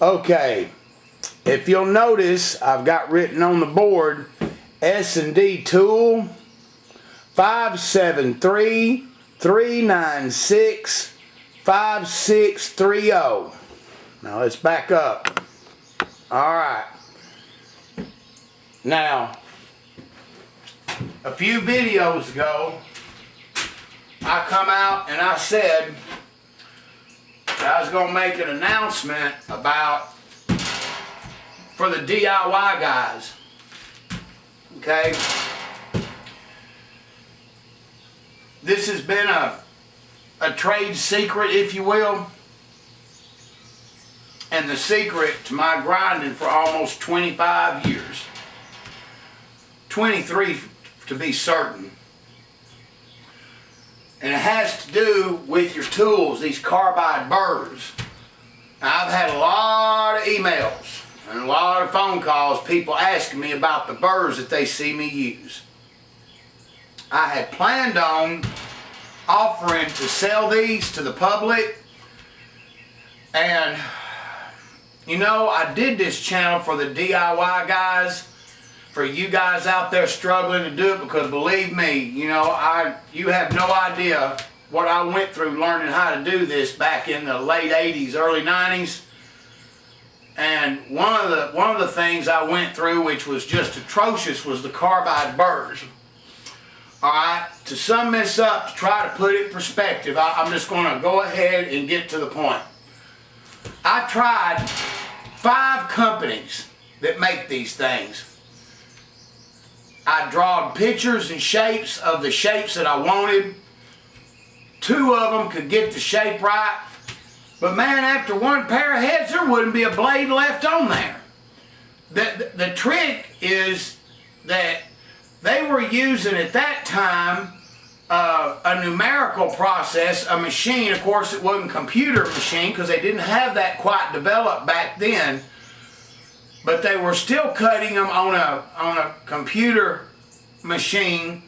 Okay, if you'll notice, I've got written on the board S&D tool 573-396-5630. Now let's back up. Alright. Now, a few videos ago, I come out and I said that I was going to make an announcement about for the DIY guys. Okay? This has been a trade secret, if you will. And the secret to my grinding for almost 25 years. 23 to be certain. And it has to do with your tools, these Carbide Burrs. Now, I've had a lot of emails and a lot of phone calls, people asking me about the burrs that they see me use. I had planned on offering to sell these to the public, and you know, I did this channel for the DIY guys, for you guys out there struggling to do it, because believe me, you know, you have no idea what I went through learning how to do this back in the late 80s, early 90s. And one of the things I went through, which was just atrocious, was the Carbide Burrs. Alright, to sum this up, to try to put it in perspective, I'm just going to go ahead and get to the point. I tried 5 companies that make these things. I drawed pictures and shapes of the shapes that I wanted. 2 of them could get the shape right. But man, after one pair of heads, there wouldn't be a blade left on there. The trick is that they were using at that time a numerical process, a machine. Of course, it wasn't a computer machine because they didn't have that quite developed back then. But they were still cutting them on a computer machine,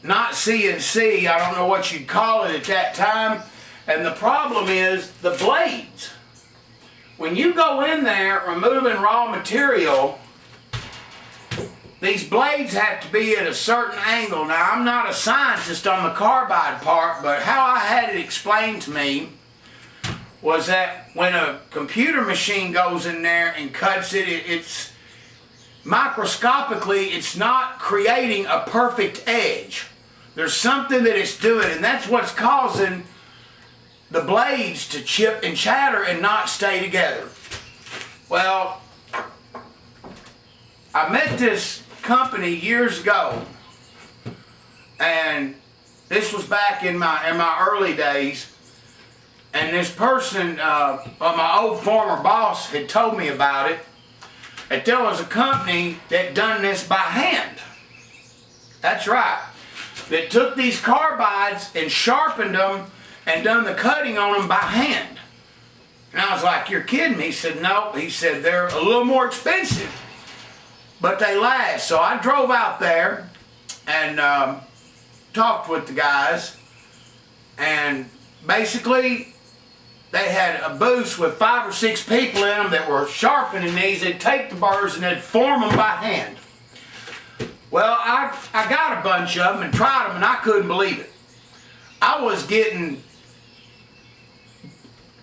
not CNC. I don't know what you'd call it at that time. And the problem is the blades. When you go in there removing raw material, these blades have to be at a certain angle. Now, I'm not a scientist on the carbide part, but how I had it explained to me was that when a computer machine goes in there and cuts it, it's microscopically, it's not creating a perfect edge. There's something that it's doing, and that's what's causing the blades to chip and chatter and not stay together. Well, I met this company years ago, and this was back in my early days. And this person, my old former boss, had told me about it, that there was a company that done this by hand. That's right. That took these carbides and sharpened them and done the cutting on them by hand. And I was like, you're kidding me. He said, no. He said, they're a little more expensive, but they last. So I drove out there and talked with the guys, and basically they had a booth with 5 or 6 people in them that were sharpening these. They'd take the burrs and they'd form them by hand. Well, I got a bunch of them and tried them, and I couldn't believe it. I was getting,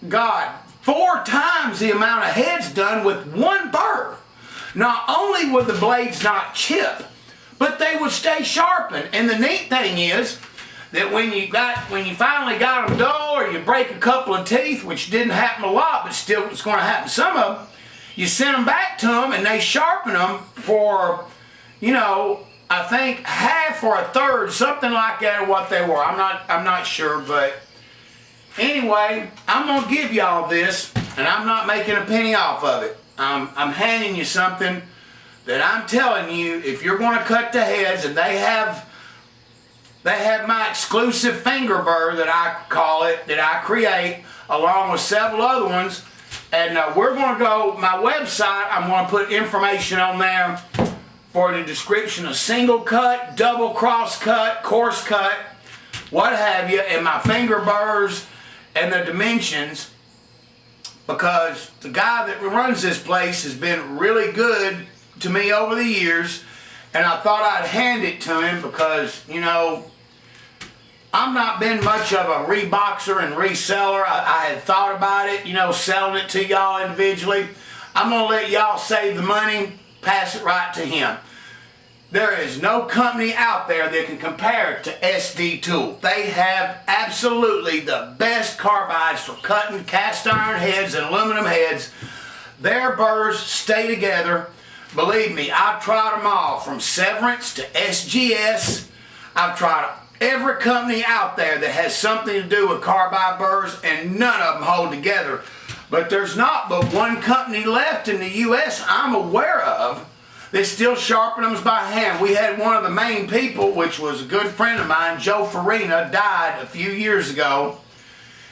4 times the amount of heads done with one burr. Not only would the blades not chip, but they would stay sharpened. And the neat thing is that when you finally got them dull, or you break a couple of teeth, which didn't happen a lot, but still it's going to happen to some of them, you send them back to them and they sharpen them for, you know, I think half or a third, something like that, of what they were. I'm not sure, but anyway, I'm going to give y'all this, and I'm not making a penny off of it. I'm handing you something that I'm telling you, if you're going to cut the heads, and they have my exclusive finger burr, that I call it, that I create, along with several other ones. And we're going to go, my website, I'm going to put information on there for the description of single cut, double cross cut, coarse cut, what have you, and my finger burrs and the dimensions. because the guy that runs this place has been really good to me over the years, and I thought I'd hand it to him because, you know, I'm not been much of a reboxer and reseller. I had thought about it, you know, selling it to y'all individually. I'm going to let y'all save the money, pass it right to him. There is no company out there that can compare to SD Tool. They have absolutely the best carbides for cutting cast iron heads and aluminum heads. Their burrs stay together. Believe me, I've tried them all, from Severance to SGS. I've tried every company out there that has something to do with carbide burrs, and none of them hold together. But there's not but one company left in the U.S. I'm aware of that still sharpen them by hand. We had one of the main people, which was a good friend of mine, Joe Farina, died a few years ago.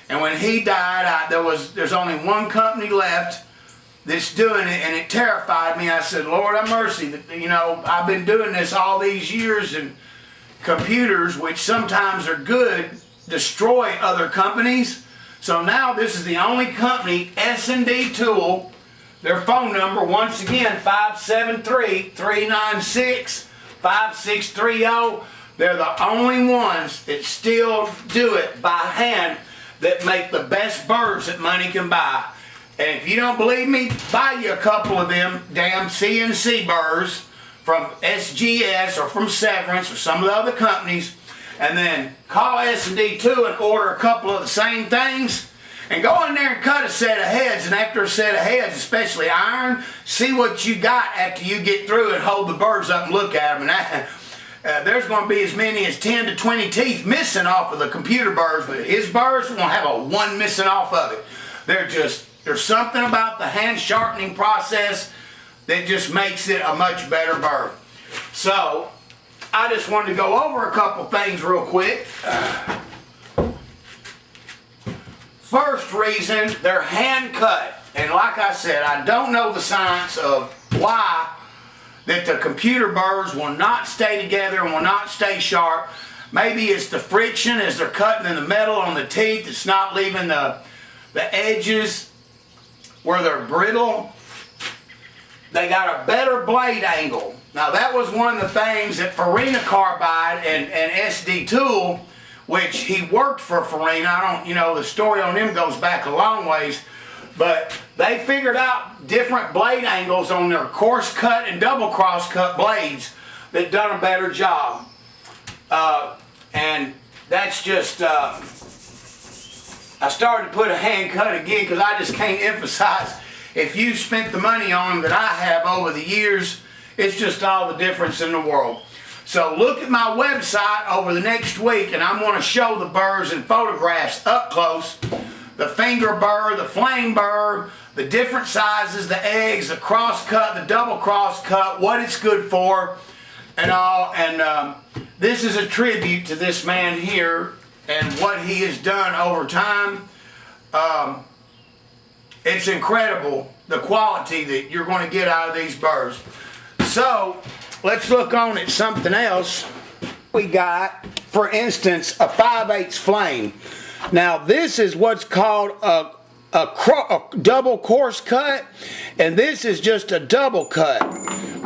And when he died, there's only one company left that's doing it, and it terrified me. I said, Lord have mercy, you know, I've been doing this all these years, and computers, which sometimes are good, destroy other companies. So now this is the only company, S&D Tool. Their phone number, once again, 573-396-5630. They're the only ones that still do it by hand, that make the best burrs that money can buy. And if you don't believe me, buy you a couple of them damn CNC burrs from SGS or from Severance or some of the other companies, and then call S&D Tool and order a couple of the same things, and go in there and cut a set of heads. And after a set of heads, especially iron, see what you got after you get through and hold the burrs up and look at them. And there's going to be as many as 10 to 20 teeth missing off of the computer burrs, but his burrs won't have a one missing off of it. There's something about the hand sharpening process that just makes it a much better burr. So I just wanted to go over a couple things real quick. First reason, they're hand cut. And like I said, I don't know the science of why that the computer burrs will not stay together and will not stay sharp. Maybe it's the friction as they're cutting in the metal on the teeth. It's not leaving the edges where they're brittle. They got a better blade angle. Now that was one of the things that Farina Carbide and SD Tool, which he worked for Farina, I don't, you know, the story on them goes back a long ways, but they figured out different blade angles on their coarse cut and double cross cut blades that done a better job. And that's just, I started to put a hand cut again because I just can't emphasize, if you spent the money on them that I have over the years, it's just all the difference in the world. So look at my website over the next week, and I'm going to show the burrs and photographs up close. The finger burr, the flame burr, the different sizes, the eggs, the cross cut, the double cross cut, what it's good for, and all. And this is a tribute to this man here and what he has done over time. It's incredible, the quality that you're going to get out of these burrs. So let's look on at something else. We got, for instance, a 5/8 flame. Now this is what's called a double coarse cut, and this is just a double cut.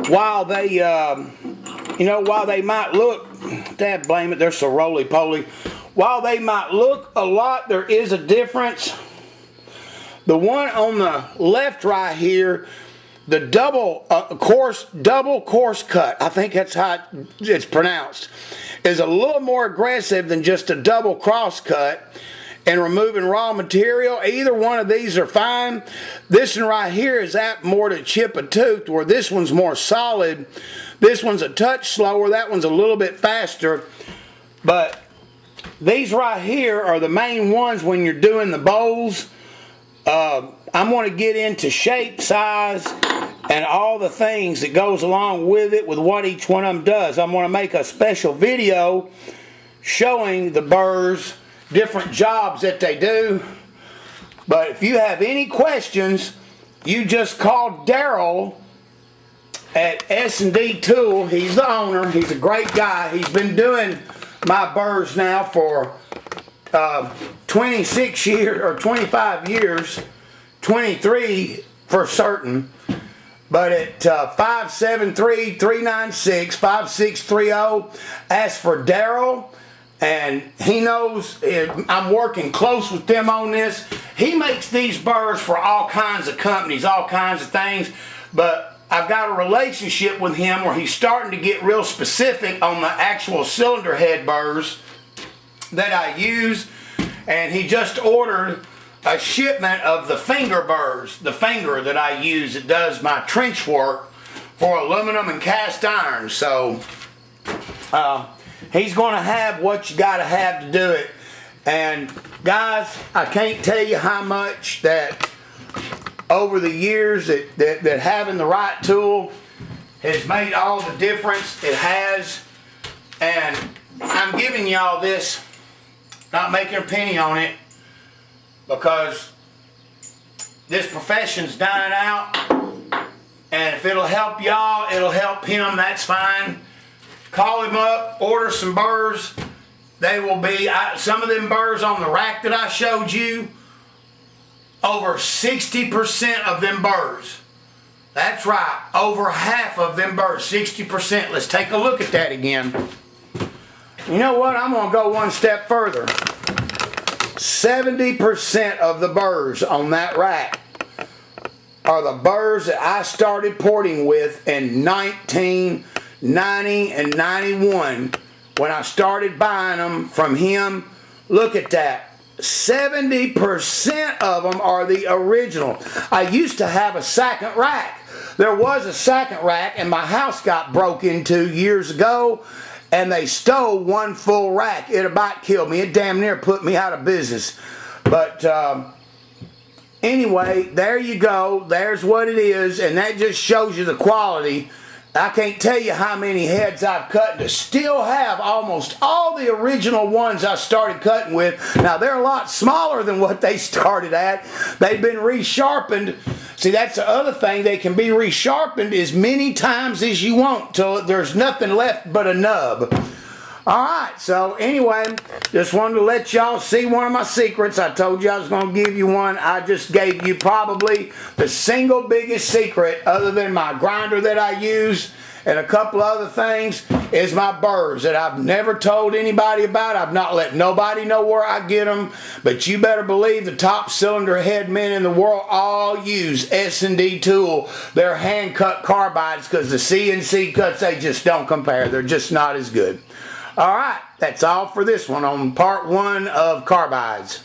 While they, you know, while they might look, dad blame it, they're so roly-poly. While they might look a lot, there is a difference. The one on the left right here, the double coarse cut, I think that's how it's pronounced, is a little more aggressive than just a double cross cut and removing raw material. Either one of these are fine. This one right here is apt more to chip a tooth, where this one's more solid. This one's a touch slower, that one's a little bit faster. But these right here are the main ones when you're doing the bowls. I'm going to get into shape, size, and all the things that goes along with it, with what each one of them does. I'm going to make a special video showing the burrs, different jobs that they do. But if you have any questions, you just call Darrel at S&D Tool. He's the owner. He's a great guy. He's been doing my burrs now for 26 years or 25 years. 23 for certain. But at 573-396-5630, ask for Darrel. And he knows I'm working close with them on this. He makes these burrs for all kinds of companies, all kinds of things. But I've got a relationship with him where he's starting to get real specific on the actual cylinder head burrs that I use. And he just ordered a shipment of the finger burrs, the finger that I use. It does my trench work for aluminum and cast iron. So he's going to have what you got to have to do it. And guys, I can't tell you how much that over the years that having the right tool has made all the difference. It has. And I'm giving y'all this, not making a penny on it, because this profession's dying out. And if it'll help y'all, it'll help him, that's fine. Call him up, order some burrs. They will be, some of them burrs on the rack that I showed you, over 60% of them burrs. That's right, over half of them burrs, 60%. Let's take a look at that again. You know what, I'm gonna go one step further. 70% of the burrs on that rack are the burrs that I started porting with in 1990 and 91 when I started buying them from him. Look at that. 70% of them are the original. I used to have a second rack. There was a second rack and my house got broke into years ago, and they stole one full rack. It about killed me. It damn near put me out of business. But anyway, there you go. There's what it is, and that just shows you the quality. I can't tell you how many heads I've cut to still have almost all the original ones I started cutting with. Now, they're a lot smaller than what they started at. They've been resharpened. See, that's the other thing. They can be resharpened as many times as you want till there's nothing left but a nub. Alright, so anyway, just wanted to let y'all see one of my secrets. I told you I was going to give you one. I just gave you probably the single biggest secret, other than my grinder that I use and a couple other things, is my burrs that I've never told anybody about. I've not let nobody know where I get them, but you better believe the top cylinder head men in the world all use S&D tool. They're hand cut carbides, because the CNC cuts, they just don't compare. They're just not as good. Alright, that's all for this one on part 1 of carbides.